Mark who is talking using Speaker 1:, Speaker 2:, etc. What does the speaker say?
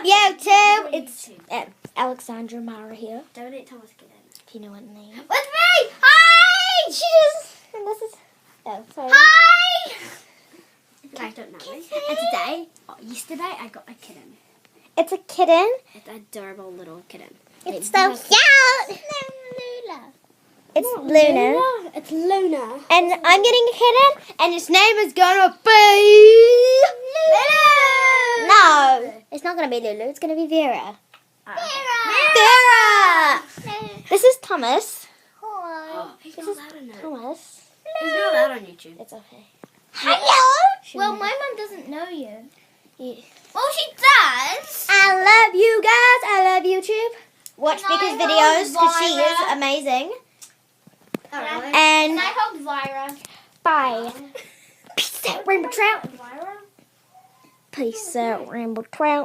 Speaker 1: YouTube. It's Alexandra Mara here.
Speaker 2: Donate Thomas Kitten.
Speaker 1: If you know what name.
Speaker 2: With me! Hi!
Speaker 1: She just. And this is. Oh, sorry.
Speaker 2: Hi! You guys don't know me. And today, yesterday, I got a kitten.
Speaker 1: It's a kitten.
Speaker 2: It's an adorable little kitten.
Speaker 1: It's so cute.
Speaker 2: Luna.
Speaker 1: It's Luna.
Speaker 2: It's Luna.
Speaker 1: And I'm getting a kitten, and its name is gonna be
Speaker 2: Lulu!
Speaker 1: No, it's not gonna be Lulu. It's gonna be Vera.
Speaker 2: Vera!
Speaker 1: This is Thomas.
Speaker 2: Oh, he's not allowed on it.
Speaker 1: Thomas.
Speaker 2: He's not allowed on YouTube.
Speaker 1: It's okay.
Speaker 2: Hello!
Speaker 3: Well, my mum doesn't know you.
Speaker 1: Yeah.
Speaker 2: Well, she does.
Speaker 1: I love you guys. I love YouTube. Watch
Speaker 3: Can I
Speaker 1: Vika's
Speaker 3: hold
Speaker 1: videos because she
Speaker 3: Vira?
Speaker 1: is amazing.
Speaker 2: Oh, really?
Speaker 1: And
Speaker 3: Can I hold Vira?
Speaker 1: bye. Peace out, Rainbow Trout.
Speaker 3: Vira?
Speaker 1: Peace out, Rainbow Trout.